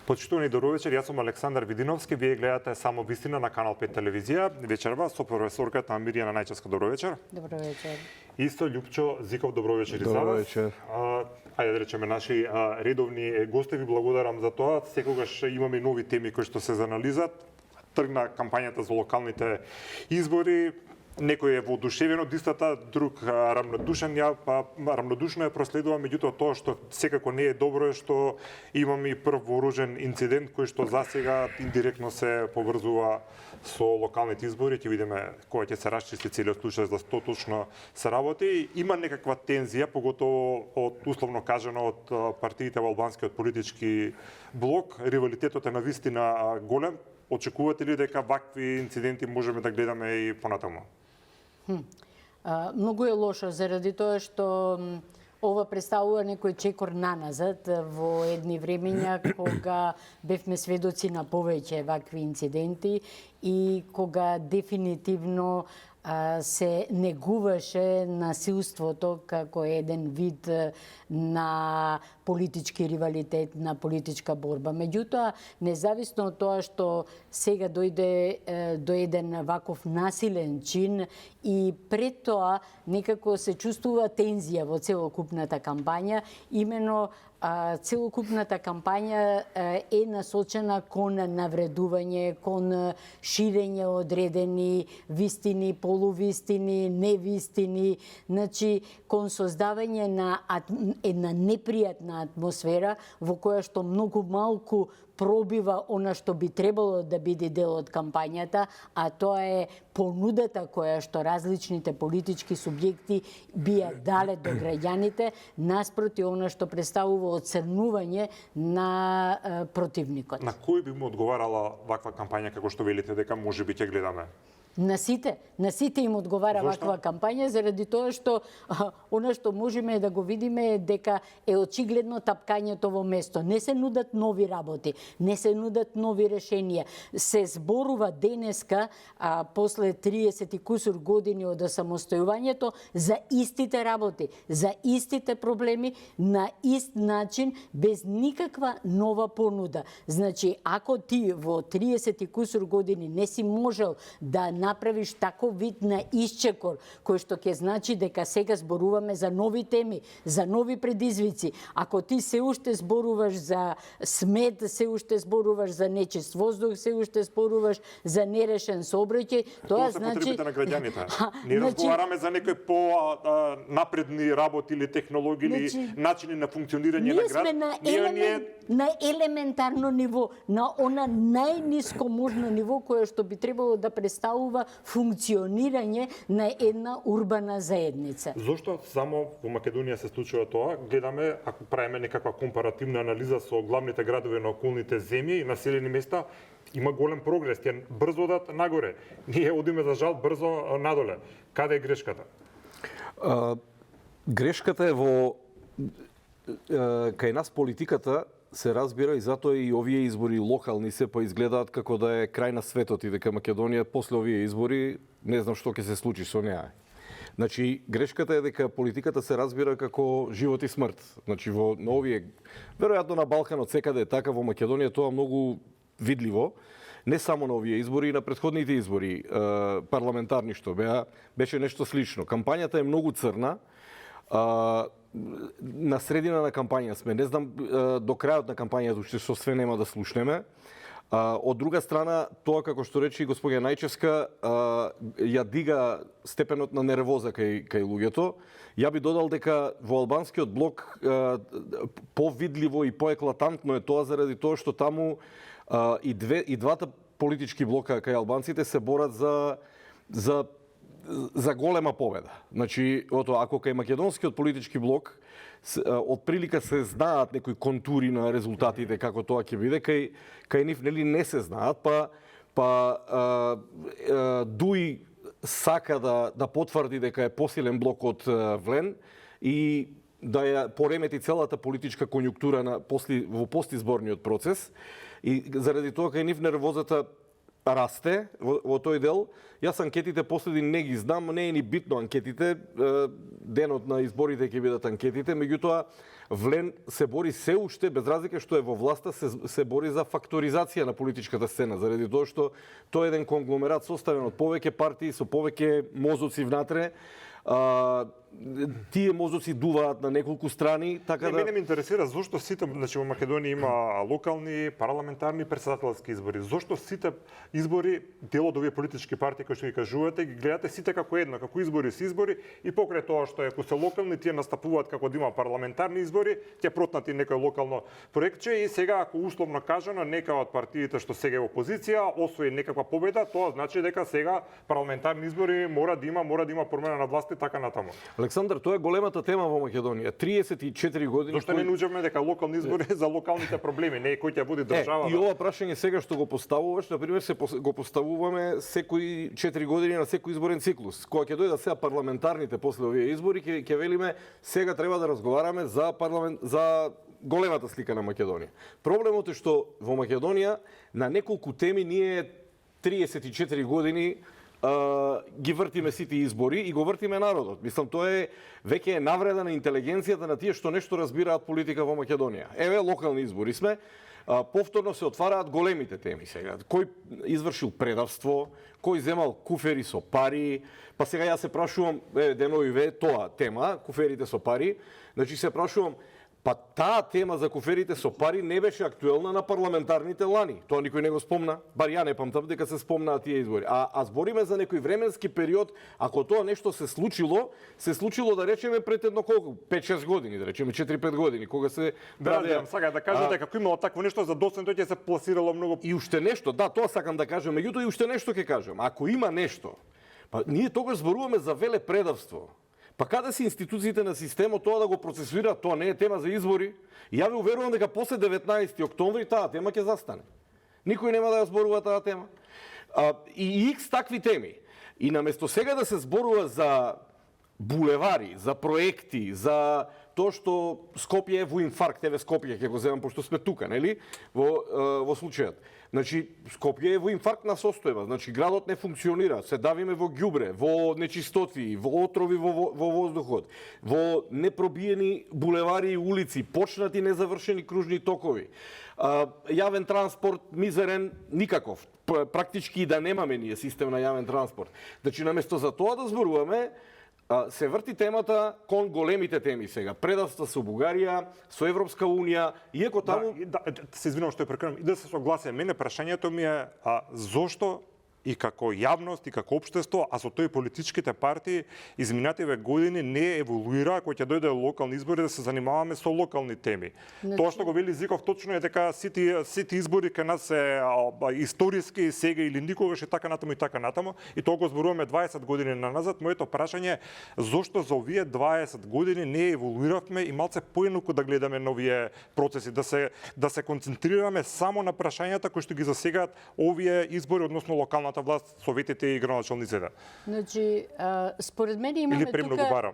Почитувани добровечер, јас сум Александар Видиновски, вие гледате Само вистина на Канал 5 телевизија. Вечерва со професорката Мирјана Најчевска, добровечер. Добровечер. Исто Љупчо Зиков, добровечер и за вас. Добровечер. Ајде да речеме наши редовни гости, ви благодарам за тоа. Секогаш имаме нови теми кои што се за анализат. Тргна кампањата за локалните избори. Некој е воодушевен од истата, друг рамнодушен, рамнодушно ја проследува, меѓутоа тоа што секако не е добро е што имаме и прв вооружен инцидент кој што засега индиректно се поврзува со локалните избори. Ќе видиме кога ќе се расчисти целиот случај за што точно се работи. Има некаква тензија, поготово од условно кажано од партиите во албанскиот политички блок. Ривалитетот е навистина голем. Очекувате ли дека вакви инциденти можеме да гледаме и понатаму? Многу е лошо заради тоа што ова представува некој чекор наназад во едни времења кога бевме сведоци на повеќе вакви инциденти и кога дефинитивно се негуваше насилството како еден вид на политички ривалитет, на политичка борба. Меѓутоа, независно од тоа што сега дојде до еден ваков насилен чин и пред тоа некако се чувствува тензија во целокупната кампања, имено целокупната кампања е насочена кон навредување, кон ширење одредени вистини, полувистини, невистини, значи кон создавање на една непријатна атмосфера во која што многу малку пробива она што би требало да биде дел од кампањата, а тоа е понудата која што различните политички субјекти би ја дале до граѓаните, наспроти она што представува оцрнување на противникот. На кој би му одговарала ваква кампања како што велите дека можеби ќе гледаме? На сите им одговара ваква кампања, заради тоа што она што можеме да го видиме е дека е очигледно тапкањето во место. Не се нудат нови работи, не се нудат нови решенија. Се зборува денеска, после 30 и кусур години од самостојувањето, за истите работи, за истите проблеми, на ист начин, без никаква нова понуда. Значи, ако ти во 30 и кусур години не си можел да направиш таков вид на исчекор, кој што ќе значи дека сега зборуваме за нови теми, за нови предизвици. Ако ти се уште зборуваш за смет, се уште зборуваш за нечист воздух, се уште зборуваш за нерешен сообраќај, тоа значи потребите на граѓаните. Ние разговараме за некои по-напредни работи или технологии или начини на функционирање на град. Ние сме на елементарно ниво, на она најниско можно ниво кое што би требало да представува функционирање на една урбана заедница. Зошто само во Македонија се случува тоа? Гледаме, ако правиме некаква компаративна анализа со главните градови на околните земји и населени места, има голем прогрес, тие брзо одат нагоре. Ние одиме за жал брзо надоле. Каде е грешката? Грешката е во кај нас политиката се разбира и затоа и овие избори локални се поизгледаат како да е крај на светот и дека Македонија после овие избори не знам што ќе се случи со неа. Значи, грешката е дека политиката се разбира како живот и смрт. Значи, на овие, веројатно на Балканот секаде е така, во Македонија тоа многу видливо, не само на овие избори, и на претходните избори парламентарни што беше нешто слично. Кампањата е многу црна, на средина на кампања сме. Не знам до крајот на кампањата уште што све нема да слушнеме. Од друга страна, тоа како што рече господја Најчевска, ја дига степенот на нервоза кај луѓето. Ја би додал дека во албанскиот блок повидливо и поеклатантно е тоа заради тоа што таму и двата политички блока кај албанците се борат за голема победа. Значи, ако кај македонскиот политички блок од прилика се знаат некои контури на резултатите како тоа ќе биде, кај нив нели не се знаат, Дуј сака да потврди дека е посилен блок од Влен и да ја поремети целата политичка конјунктура во постизборниот процес, и заради тоа кај нив нервозата расте во тој дел. Јас анкетите последни не ги знам, не е ни битно анкетите, денот на изборите ќе бидат анкетите, меѓутоа Влен се бори се уште, без разлика што е во власта, се бори за факторизација на политичката сцена, заради тоа што тоа е еден конгломерат составен од повеќе партии со повеќе мозоци внатре. Тие мозоци дуваат на неколку страни, така да... Мене ме интересира зошто сите, значи во Македонија има локални, парламентарни, претседателски избори. Зошто сите избори, дел од овие политички партии кои што ги кажувате, ги гледате сите како едно, како избори се избори и покрај тоа што ако се локални, тие настапуваат како да има парламентарни избори, ќе протнати некој локално проектче и сега ако условно кажано нека од партиите што сега е опозиција освои некаква победа, тоа значи дека сега парламентарни избори мора да има промена на власт и така натаму. Александар, тоа е големата тема во Македонија. 34 години. Зошто не научавме дека локални избори за локалните проблеми, не е кој ќе води држава. И ова прашање сега што го поставуваш, на пример, го поставуваме секои 4 години на секој изборен циклус. Кога ќе дојдат сега парламентарните после овие избори, ќе велиме сега треба да разговараме за големата слика на Македонија. Проблемот е што во Македонија на неколку теми ние 34 години ги вртиме сите избори и го вртиме народот. Мислам, тоа е веќе е навреда на интелигенцијата на тие што нешто разбираат политика во Македонија. Еве, локални избори сме, повторно се отвараат големите теми сега. Кој извршил предавство, кој земал куфери со пари, па сега јас се прашувам, деновиве тоа тема, куферите со пари, значи се прашувам, па таа тема за куферите со пари не беше актуелна на парламентарните лани. Тоа никој не го спомна, бар ја не памтам дека се спомнаа тие избори. А збориме за некој временски период, ако тоа нешто се случило да речеме пред едно колку 5-6 години, да речеме 4-5 години, кога се сака да кажете како имало такво нешто за доцент тој ќе се пласирало многу. И уште нешто, да, тоа сакам да кажам, меѓутоа и уште нешто ќе кажам. Ако има нешто, па ние тогаш зборуваме за веле предавство. Па каде се институциите на системот тоа да го процесуираат, тоа не е тема за избори. И ја ви уверувам дека после 19 октомври таа тема ќе застане. Никој нема да ја зборува таа тема. И икс такви теми. И наместо сега да се зборува за булевари, за проекти, за тоа што Скопје е во инфаркт, еве Скопје ќе го земам пошто сме тука, нели? Во случајот. Значи Скопје е во инфарктна состојба, значи градот не функционира, се давиме во ѓубре, во нечистоти, во отрови во воздухот, во непробиени булевари и улици, почнати незавршени кружни токови. Јавен транспорт мизерен никаков. Практички и да немаме ние систем на јавен транспорт. Значи наместо за тоа да зборуваме, се врти темата кон големите теми сега. Предавства со Бугарија, со Европска унија, иако таму... Се извинувам што ја прекинам. И да се согласам, мене прашањето ми е зошто и како јавност и како општество, а со тој политичките партии изминативе години не еволуира кога ќе дојде локални избори да се занимаваме со локални теми. Тоа што го вели Зиков точно е дека сите избори кај нас се историски сега или никогаш и така натаму и тоа го зборуваме 20 години наназад. Моето прашање е зошто за овие 20 години не еволуиравме и малце поинаку да гледаме на овие процеси, да се концентрираме само на прашањата кои што ги засегаат овие избори, односно локалната власт, советите и градоначалниците. Значи, според мене имаме тука...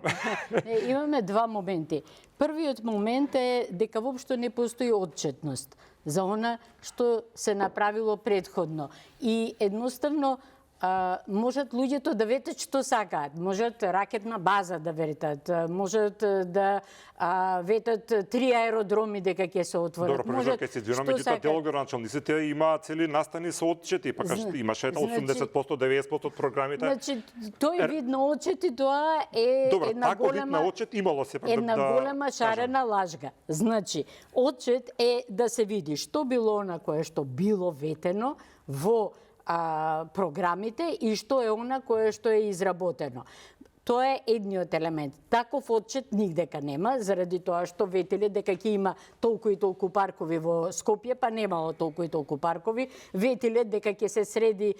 имаме два моменти. Првиот момент е дека воопшто не постои отчетност за она што се направило претходно. И едноставно можат луѓето да ветат што сакаат, можат ракетна база да ветат, можат да ветат 3 аеродроми дека ќе се отворат. Добро, професор, ќе се извинувам, меѓутоа дел градоначалниците има цели настани со отчети, па имаше 80%, 90% од програмите. Значи, тој вид на отчети, тоа е една голема отчет имало се една голема шарена лажга. Значи, отчет е да се види што било она кое што било ветено во програмите и што е она кое што е изработено. Тоа е едниот елемент. Таков отчет нигдека нема, заради тоа што ветеле дека ќе има толку и толку паркови во Скопје, па немало толку и толку паркови. Ветеле дека ќе се среди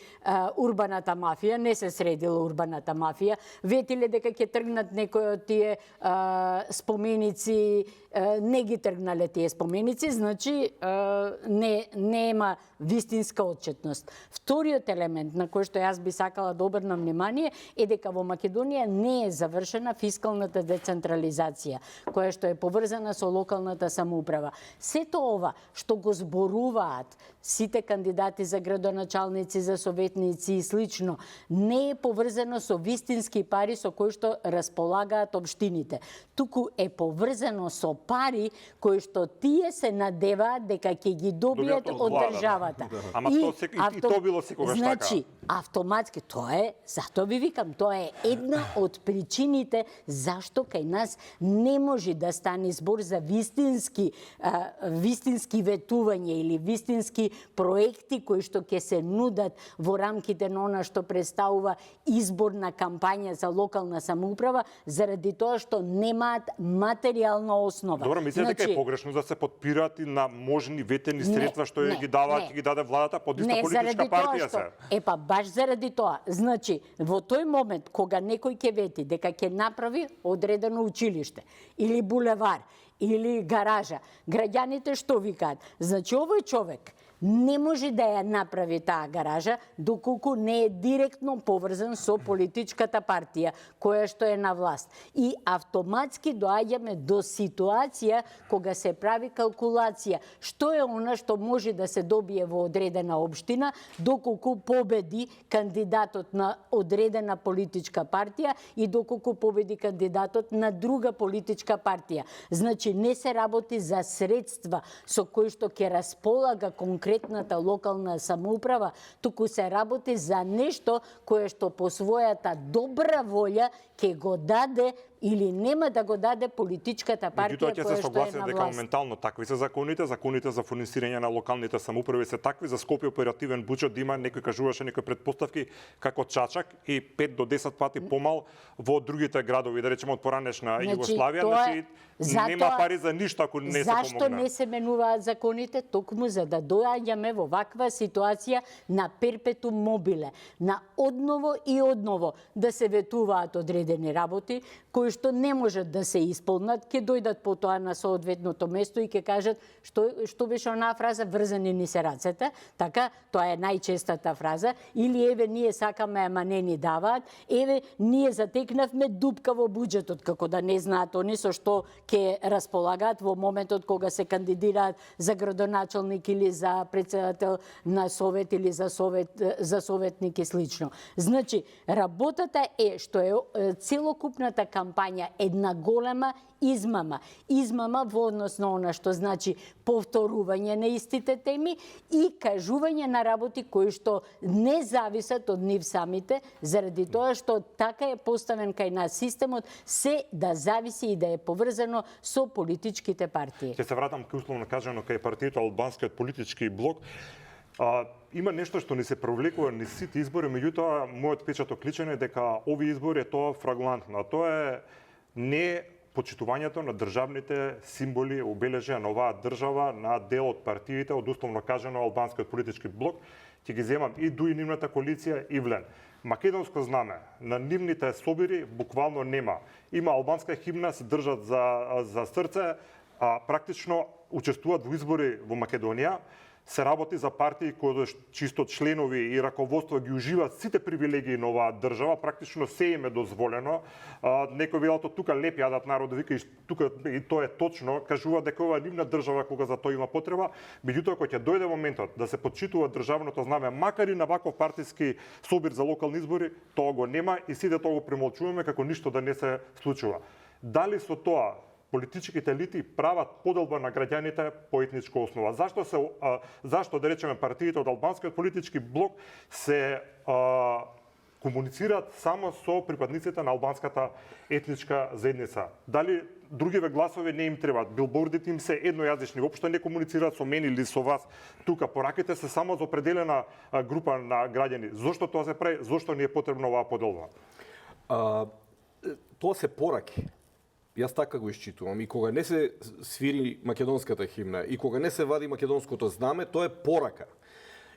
урбаната мафија, не се средила урбаната мафија. Ветеле дека ќе тргнат некои од тие споменици, не ги тргнале тие споменици, значи нема вистинска отчетност. Вториот елемент на кој што јас би сакала да обрнам внимание е дека во Македонија не е завршена фискалната децентрализација, која што е поврзана со локалната самоуправа. Сето ова што го зборуваат сите кандидати за градоначалници, за советници и слично, не е поврзано со вистински пари со кои што располагаат општините. Туку е поврзано со пари кои што тие се надеваат дека ќе ги добијат од државата. Ама и то било секогаш така. Значи, автоматски, тоа е, затоа ви викам, тоа е една од причините зашто кај нас не може да стане збор за вистински ветување или вистински проекти кои што ќе се нудат во рамките на она што представува изборна кампања за локална самоуправа, заради тоа што немаат материјална основа. Добро, мислите дека е погрешно да се подпираат и на можни ветени средства што ги даваат, ги даде владата под иста политичка партија се? Епа, баш заради тоа. Значи, во тој момент кога некој ќе вети дека ќе направи одредено училиште или булевар или гаража, граѓаните што викаат? Значи, овој човек не може да ја направи таа гаража доколку не е директно поврзан со политичката партија која што е на власт. И автоматски доаѓаме до ситуација кога се прави калкулација што е она што може да се добие во одредена општина доколку победи кандидатот на одредена политичка партија и доколку победи кандидатот на друга политичка партија. Значи не се работи за средства со кои што ќе располага конкретната локална самоуправа, туку се работи за нешто кое што по својата добра волја ќе го даде или нема да го даде политичката партија која што е на власт. Меѓутоа ќе се согласам дека моментално такви се законите за финансирање на локалните самоуправи се такви, за Скопје оперативен буџет да има, некој кажуваше некои претпоставки како Чачак и 5 до 10 пати помал во другите градови, да речеме од поранешна Југославија, значи нема пари за ништо ако не се помогне. Зашто не се менуваат законите? Токму за да доаѓаме во ваква ситуација на перпетум мобиле, на одново и одново да се ветуваат одредени работи кои што не можат да се исполнат, ќе дојдат потоа на соодветното место и ќе кажат што беше онаа фраза врзани ни се рацете, така, тоа е најчестата фраза, или еве ние сакаме ама не ни даваат, еве ние затекнавме дупка во буџетот, како да не знаат они со што ќе располагаат во моментот кога се кандидираат за градоначалник или за претседател на совет или за советник и слично. Значи, работата е што е целокупната кампања една голема измама. Измама во однос на она што значи повторување на истите теми и кажување на работи кои што не зависат од нив самите, заради тоа што така е поставен кај нас системот, се да зависи и да е поврзано со политичките партии. Ќе се вратам кај условно кажано кај партијата Албанскиот политички блок. Има нешто што ни се провлекува низ сите избори, меѓутоа мојот печаток личен е дека овие избори е тоа фраглантно. Тоа е не почитувањето на државните символи, обележја на оваа држава, на дел од партиите, од условно кажано Албанскиот политички блок, ќе ги земам и ДУИ нивната коалиција и ВЛЕН. Македонско знаме на нивните собири буквално нема. Има албанска химна, се држат за срце, практично учествуваат во избори во Македонија. Се работи за партии кои чисто членови и раководство ги уживаат сите привилегии на оваа држава, практично се им е дозволено. Некој велато тука лепи јадат народ, вика и тука и тоа е точно, кажува дека ова е нивна држава кога за тоа има потреба, меѓутоа кога ќе дојде моментот да се почитува државното знаме, макар и на ваков партиски собир за локални избори, тоа го нема и сите тоа го премолчуваме како ништо да не се случува. Дали со тоа политичките елити прават поделба на граѓаните по етничка основа? Зашто да речеме партиите од Албанскиот политички блок се комуницираат само со припадниците на албанската етничка заедница? Дали другиве гласови не им требаат? Билбордите им се еднојазични, воопшто не комуницираат со мене или со вас. Тука пораките се само за определена група на граѓани. Зошто тоа се прави? Зошто не е потребна оваа поделба? Тоа се пораки. Јас така го исчитувам. И кога не се свири македонската химна, и кога не се вади македонското знаме, тоа е порака.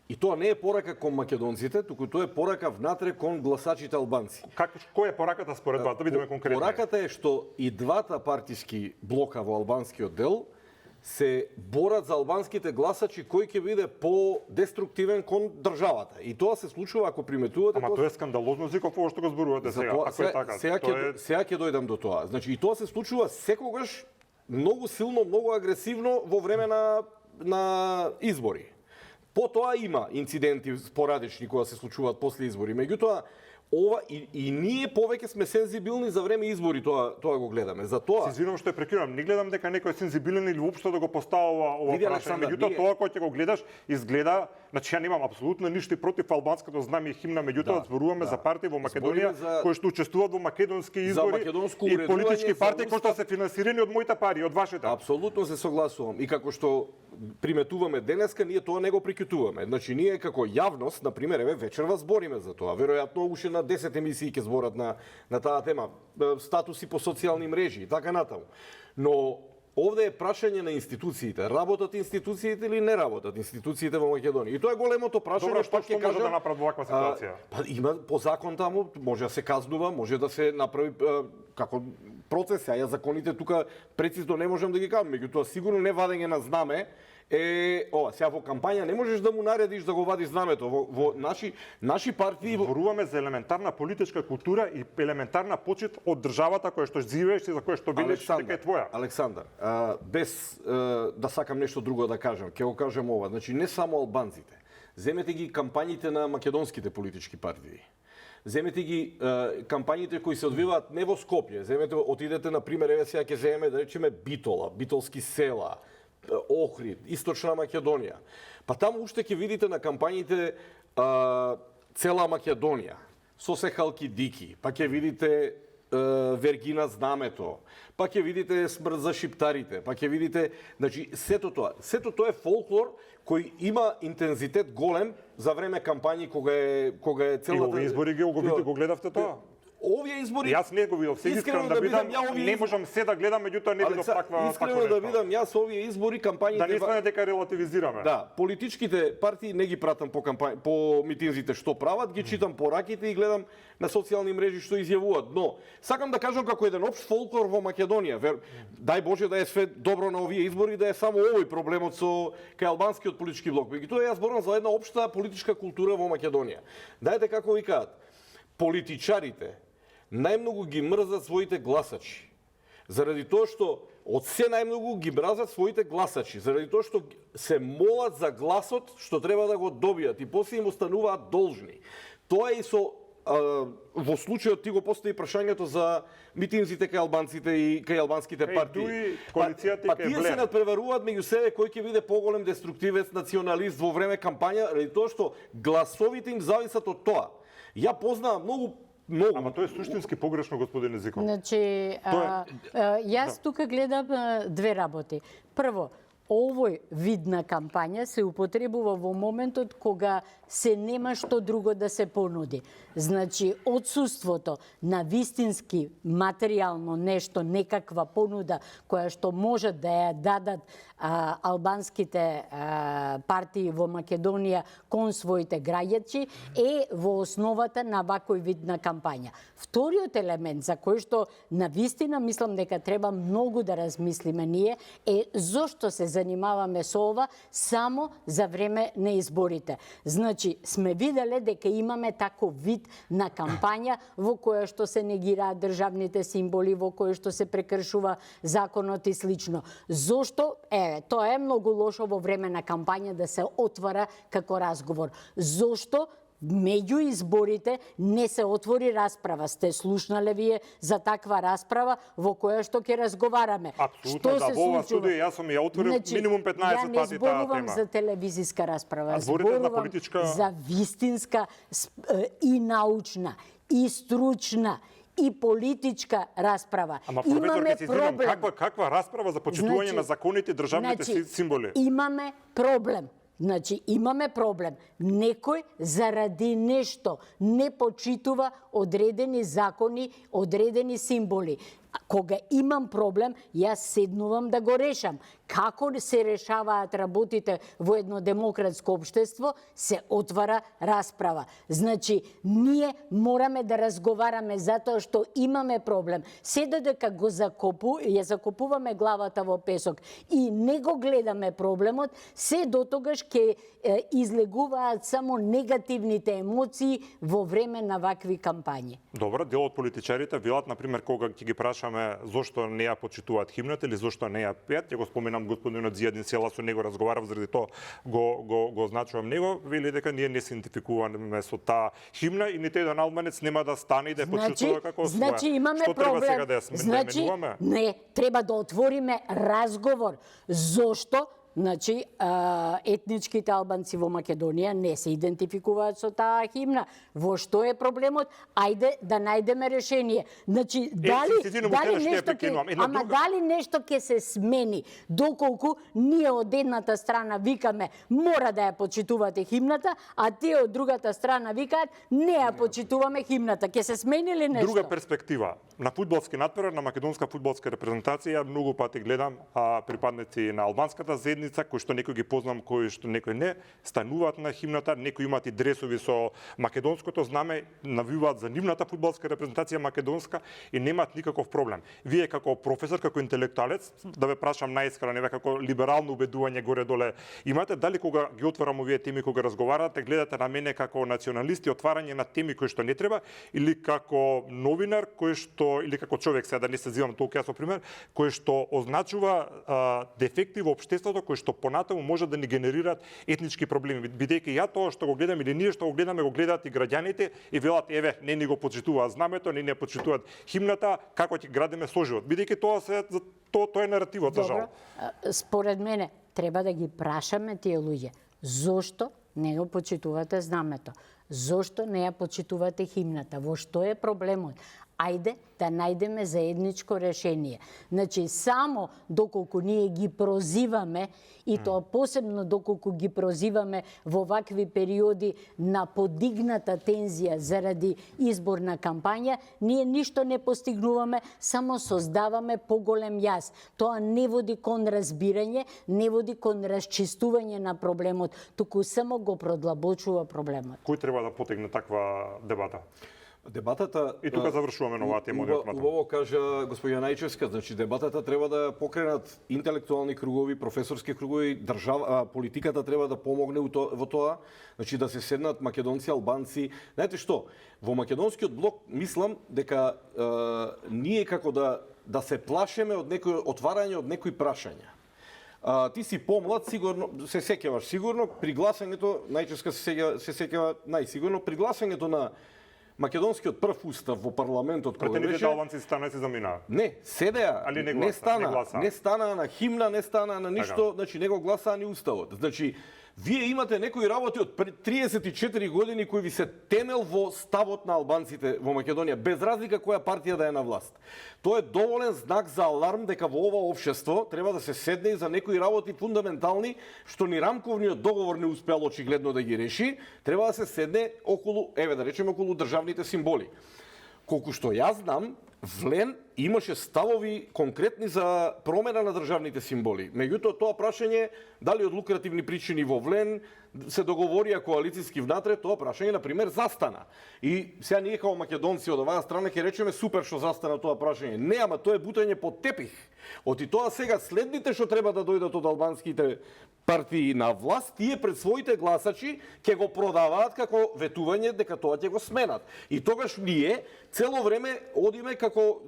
И тоа не е порака кон македонците, туку тоа е порака внатре кон гласачите албанци. Која е пораката според вас? Да бидеме конкретни. Пораката е што и двата партиски блока во албанскиот дел се борат за албанските гласачи кој ќе биде по-деструктивен кон државата. И тоа се случува, ако приметувате... Ама тоа е скандалозно, Зиков, ово што го зборувате сега, ако е така. Сега ќе дојдам до тоа. Значи, и тоа се случува секогаш многу силно, многу агресивно во време на избори. Потоа има инциденти спорадични кои се случуваат после избори. Меѓутоа, ова и ние повеќе сме сензибилни за време избори, тоа го гледаме. Затоа Се извинувам што е прекинувам, не гледам дека некој е сензибилен или уопшто да го поставува ова Види, прашање. Александар, Меѓутоа тоа кога ќе го гледаш изгледа, значи ја немам апсолутно ништо против албанското знаме и химна, меѓутоа зборуваме за партии во Македонија кои што учествуваат во македонски избори и политички партии кои што се финансирани од моите пари, од вашите. апсолутно се согласувам. И како што приметуваме денеска, ние тоа не го прикутуваме. Значи, ние како јавност, например, еве вечерва збориме за тоа. Веројатно уште на 10 емисии ќе зборат на таа тема. Статуси по социјални мрежи и така натаму. Но овде е прашање на институциите. Работат институциите или не работат институциите во Македонија? И тоа е големото прашање. Добро, што може да направи во ваква ситуација? Има по закон таму, може да се казнува, може да се направи како процес, ја законите тука прецизно не можам да ги кажам, меѓутоа сигурно не вадење на знаме сега во кампања не можеш да му наредиш да го вади знамето. Во наши партии Зборуваме за елементарна политичка култура и елементарна почит од државата која што живееш и за која што велиш дека е твоја. Александар, без да сакам нешто друго да кажам, ќе го кажам ова. Значи не само албанците. Земете ги кампањите на македонските политички партии. Земете ги кампањите кои се одвиваат не во Скопје. Земете, отидете на пример, еве сега ќе земеме да речеме Битола, Битолски села, Охрид, Источна Македонија. Па таму уште ќе видите на кампањите цела Македонија, со се Халкидики, па ќе видите Вергина знамето, па ќе видите смрт за шиптарите, па ќе видите, значи сето тоа е фолклор кој има интензитет голем за време кампањи кога е целата... И овие избори го гледавте тоа? Овие избори... Јас не го видов, се искрено да бидам, не можам се да гледам, меѓутоа не видов таква искрено да видам, јас овие избори кампањите... Да не стане дека релативизираме. Да, политичките партии не ги пратам по митинзите што прават, ги читам пораките и гледам на социјални мрежи што изјавуваат. Но, сакам да кажам како еден општ фолклор во Македонија. Дај Боже да е све добро на овие избори, да е само овој проблемот со кај албанскиот политички блок. Меѓутоа јас зборам за една општа политичка култура во Македонија. Дајте како викаат, политичарите најмногу ги мрзат своите гласачи. Заради тоа што од се најмногу ги мразат своите гласачи, заради тоа што се молат за гласот што треба да го добијат и после им остануваат должни. Тоа е и со во случајот ти го постави прашањето за митинзите кај албанците и кај албанските партии. Коалицијата тие се надпреваруваат меѓу себе кој ќе биде поголем деструктивец националист во време кампања, ради тоа што гласовите им зависат од тоа. Ја познавам многу. Ама тоа е суштински погрешно, господине Зиков. Значи, јас тука гледам две работи. Прво, овој вид на кампања се употребува во моментот кога се нема што друго да се понуди. Значи, отсуството на вистински материјално нешто, некаква понуда која што може да ја дадат албанските партии во Македонија кон своите граѓачи е во основата на вакој вид на кампања. Вториот елемент за кој што навистина мислам дека треба многу да размислиме ние е зошто се занимаваме со ова само за време на изборите. Значи, сме виделе дека имаме таков вид на кампања во која што се негираат државните символи, во која што се прекршува законот и слично. Зошто? Тоа е многу лошо во време на кампања да се отвара како разговор. Зошто меѓу изборите не се отвори расправа? Сте слушнале вие за таква расправа во која што ќе разговараме? Апсолутно, да, во ова студија јас сум ја отворил минимум 15 пати таа тема. Ја не зборувам за телевизиска расправа, зборувам за вистинска и научна, и стручна, и политичка расправа. Ама имаме проблем. Каква расправа за почитување на законите и државните символи? Имаме проблем. Значи, имаме проблем. Некој заради нешто не почитува одредени закони, одредени символи. Кога имам проблем, јас седнувам да го решам. како се решаваат работите во едно демократско општество, се отвара расправа. Значи, ние мораме да разговараме затоа што имаме проблем. Се додека ја закопуваме главата во песок и не го гледаме проблемот, се дотогаш ќе излегуваат само негативните емоции во време на вакви кампањи. Добро, дел од политичарите велат, например, кога ќе ги прашаме зошто не ја почитуваат химната или зошто не ја пеат, ја го споменам господинот Зијадин Села, со него разговарав, заради тоа го значувам него, вели дека ние не се идентификуваме со таа химна и ниту еден албанец нема да стане и да ја почитува како своја. Значи имаме Што проблем. треба сега да ја менуваме? Не, треба да отвориме разговор. Зошто? Значи, етничките албанци во Македонија не се идентификуваат со таа химна. Во што е проблемот? Ајде да најдеме решение. Значи, дали нешто ќе се смени, доколку ние од едната страна викаме мора да ја почитувате химната, а тие од другата страна викаат не ја почитуваме химната. Ќе се смени ли нешто? Друга перспектива. На фудбалски натпревар, на македонска фудбалска репрезентација, многу пати гледам припадници на албанската заедница, кои што некои ги познам, кои што некои не, стануваат на химната, некои имаат и дресови со македонското знаме, навиваат за нивната фудбалска репрезентација македонска и немаат никаков проблем. Вие како професор, како интелектуалец, да ве прашам наискрено, ве како либерално убедување горе-доле, имате дали кога ги отварам овие теми, кога разговарате, гледате на мене како националист и отварање на теми кои што не треба, или како новинар кој што или како човек, сега да не се зивам толку јас со пример, кој што означува дефекти во општеството кои што понатаму може да ни генерираат етнички проблеми, бидејќи ја тоа што го гледам или ние што го гледаме, го гледаат и граѓаните и велат еве не ни го почитуваат знамето, не ни почитуваат химната, како ќе градиме соживот, бидејќи тоа е наративот за жал. Според мене треба да ги прашаме тие луѓе зошто не го почитувате знамето, зошто не ја почитувате химната, во што е проблемот. Ајде да најдеме заедничко решение. Значи, само доколку ние ги прозиваме, и тоа посебно доколку ги прозиваме во вакви периоди на подигната тензија заради изборна кампања, ние ништо не постигнуваме, само создаваме поголем јас. Тоа не води кон разбирање, не води кон расчистување на проблемот, туку само го продлабочува проблемот. Кој треба да потегне таква дебата? Дебатата и тука завршуваме на оваа тема. Убаво кажа господја Најчевска, значи дебатата треба да покренат интелектуални кругови, професорски кругови, политиката треба да помогне во тоа, значи да се седнат македонци, албанци. Знаете што, во македонскиот блок мислам дека ние како да се плашеме од некој отварање од некои прашања. Ти си помлад, сигурно се сеќаваш сигурно при гласањето, Најчевска се сеќава најсигурно при гласањето на македонскиот прв устав во парламентот кој беше. Претените албанци стана се заминаа. Не, седеа, не стана на химна, не стана на ништо, значи не го гласаа ни уставот. Значи вие имате некои работи од 34 години кои ви се темел во ставот на албанците во Македонија, без разлика која партија да е на власт. Тоа е доволен знак за аларм дека во ова општество треба да се седне и за некои работи фундаментални, што ни рамковниот договор не успеал очигледно да ги реши, треба да се седне околу, еве да речеме, околу државните символи. Колку што јас знам, Влен имаше ставови конкретни за промена на државните символи. Меѓутоа, тоа прашање, дали од лукративни причини во Влен се договорија коалициски внатре, тоа прашање, например, застана. И сега ние како македонци од оваа страна ќе речеме супер што застана тоа прашање. Не, ама тоа е бутање под тепих. Оти тоа сега следните што треба да дојдат од албанските партии на власт, тие пред своите гласачи ќе го продаваат како ветување дека тоа ќе го сменат. И тогаш ние цело време одиме како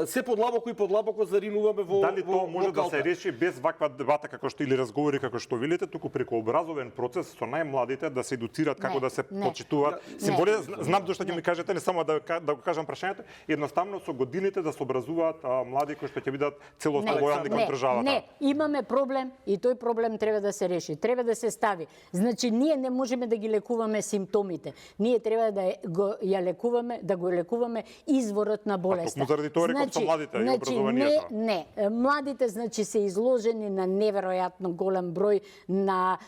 се подлабоко и подлабоко заринуваме во дали тоа може да се реши без ваква дебата како што или разговори како што велите, туку преку образовен процес со најмладите да се едуцираат како да се почитуваат символи. Знам зашто ќе ми кажете, не само да го кажам прашањето, едноставно со годините да се образуваат млади кои што ќе бидат целосно лојални кон државата. Не, имаме проблем и тој проблем треба да се реши, треба да се стави. Значи ние не можеме да ги лекуваме симптомите. Ние треба да го лекуваме изворот на болеста. Токму заради тоа реков со младите и образованието. Не, младите значи се изложени на неверојатно голем број на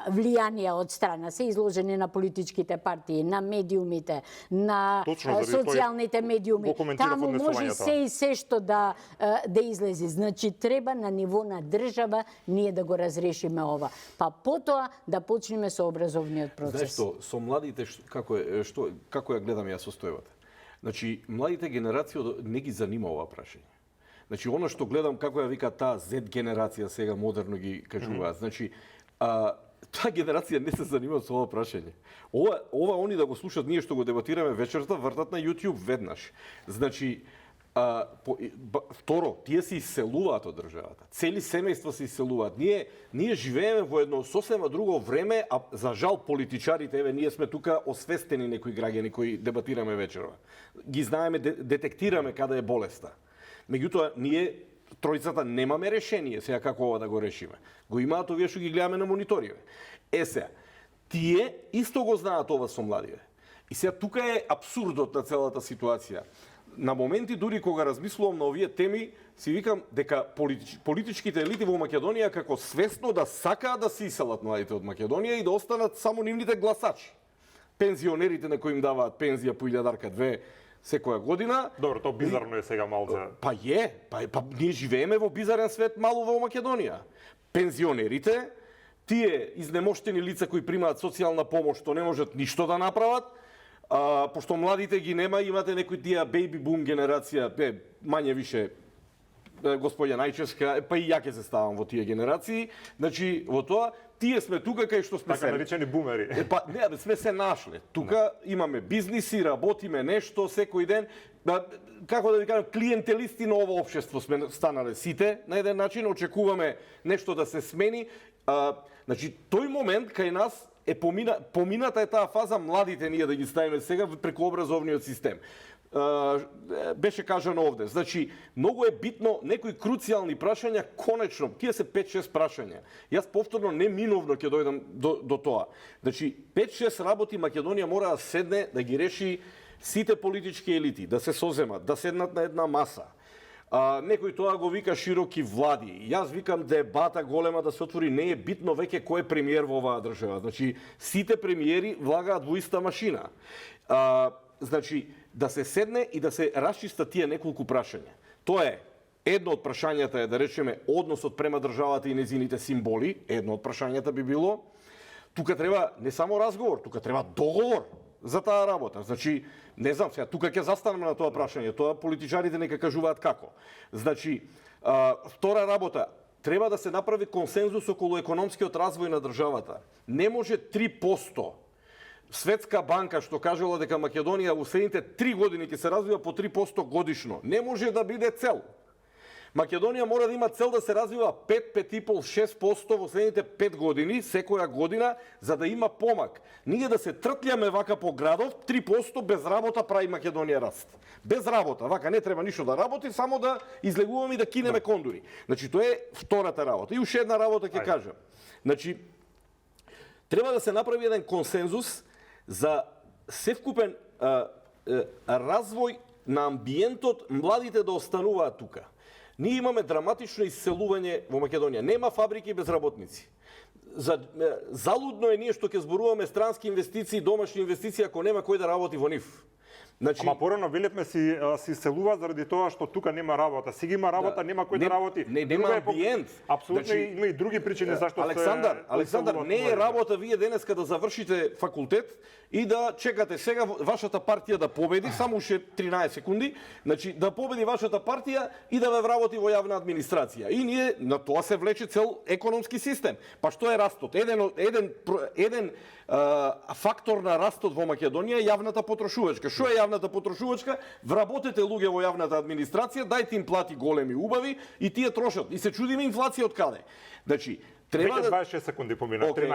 влијание од страна, се изложени на политичките партии, на медиумите, на Точно, заради тој социјалните медиуми. го коментирав Таму може однесувањето. се и се што да излези. Значи треба на ниво на држава ние да го разрешиме ова. Па потоа да почнеме со образовниот Знаеш процес. што, со младите како ја гледам ја состојбата. Значи, младите генерации не ги занима ова прашање. Значи, она што гледам како ја вика таа Z генерација сега модерно ги кажуваат. Значи, таа генерација не се занима со ова прашање. Ова они да го слушат ние што го дебатираме вечерта, вртат на YouTube веднаш. Значи, второ, тие се иселуваат од државата. Цели семејства се иселуваат. Ние живееме во едно сосема друго време, а за жал политичарите, еве ние сме тука освестени некои граѓани кои дебатираме вечерва. Ги знаеме, детектираме каде е болеста. Меѓутоа, ние тројцата немаме решение сега како ова да го решиме. Го имаат овие што ги гледаме на мониториве. Сега, тие исто го знаат ова со младиве. И сега тука е абсурдот на целата ситуација. На моменти, дури кога размислувам на овие теми, си викам дека политичките елити во Македонија како свесно да сакаат да се иселат младите од Македонија и да останат само нивните гласачи. Пензионерите на кои им даваат пензија по 1000-2 секоја година. Добро, тоа бизарно е сега малце. Па ние живееме во бизарен свет мало во Македонија. Пензионерите, тие изнемоштени лица кои примаат социјална помош, што не можат ништо да направат, пошто младите ги нема, имате некои тие бејби бум генерација, мање више господја Најчевска, па и ја ќе се ставам во тие генерации. Значи, во тоа, тие сме тука кај што сме Така наречени бумери. Сме се нашле. Тука имаме бизниси, работиме нешто секој ден. Како да ви кажам, клиентелисти на ово општество сме станале сите на еден начин, очекуваме нешто да се смени. Значи, тој момент кај нас е помината е таа фаза младите ние да ги ставиме сега преку образовниот систем. Беше кажано овде. Значи, многу е битно некои круцијални прашања, конечно, тие се 5-6 прашања. Јас повторно неминовно ќе дојдам до тоа. Значи, 5-6 работи Македонија мора да седне да ги реши сите политички елити, да се соземат, да седнат на една маса. Некој тоа го вика широки влади. Јас викам дебата голема да се отвори, не е битно веќе кој е премиер во оваа држава. Значи, сите премиери влагаат во иста машина. Значи, да се седне и да се расчистат тие неколку прашања. Тоа е, едно од прашањата е да речеме односот према државата и незините символи, едно од прашањата би било. Тука треба не само разговор, тука треба договор за таа работа. Значи, не знам, сега тука ќе застанеме на тоа прашање, тоа политичарите нека кажуваат како. Значи, втора работа, треба да се направи консензус околу економскиот развој на државата. Не може 3%. Светска банка што кажала дека Македонија во следните 3 години ќе се развива по 3% годишно, не може да биде цел. Македонија мора да има цел да се развива 5, 5,5, 6% во следните 5 години, секоја година, за да има помак. Ние да се тртљаме вака по градов, 3% без работа прави Македонија раст. Без работа, вака не треба ништо да работи, само да излегуваме и да кинеме кондури. Значи, тоа е втората работа. И уште една работа ќе кажам. Значи, треба да се направи еден консензус за севкупен развој на амбиентот, младите да остануваат тука. Ние имаме драматично исселување во Македонија. Нема фабрики без работници. Залудно е ние што ќе зборуваме странски инвестиции, домашни инвестиции, ако нема кој да работи во нив. Значи, Ама порано велевме си селуваат заради тоа што тука нема работа. Сега има работа, нема кој да работи. Нема амбиент. Апсолутно Значи, има и други причини зашто Александар, не е работа вие денеска да завршите факултет и да чекате сега вашата партија да победи, само уште 13 секунди, значи да победи вашата партија и да ве вработи во јавна администрација. И ние на тоа се влече цел економски систем. Па што е растот? Еден фактор на растот во Македонија е јавната потрошувачка. Што е јавната потрошувачка? Вработете луѓе во јавната администрација, дајте им плати големи убави и тие трошат. И се чудиме инфлација од каде. Значи, треба Веќе 26 секунди помина, 13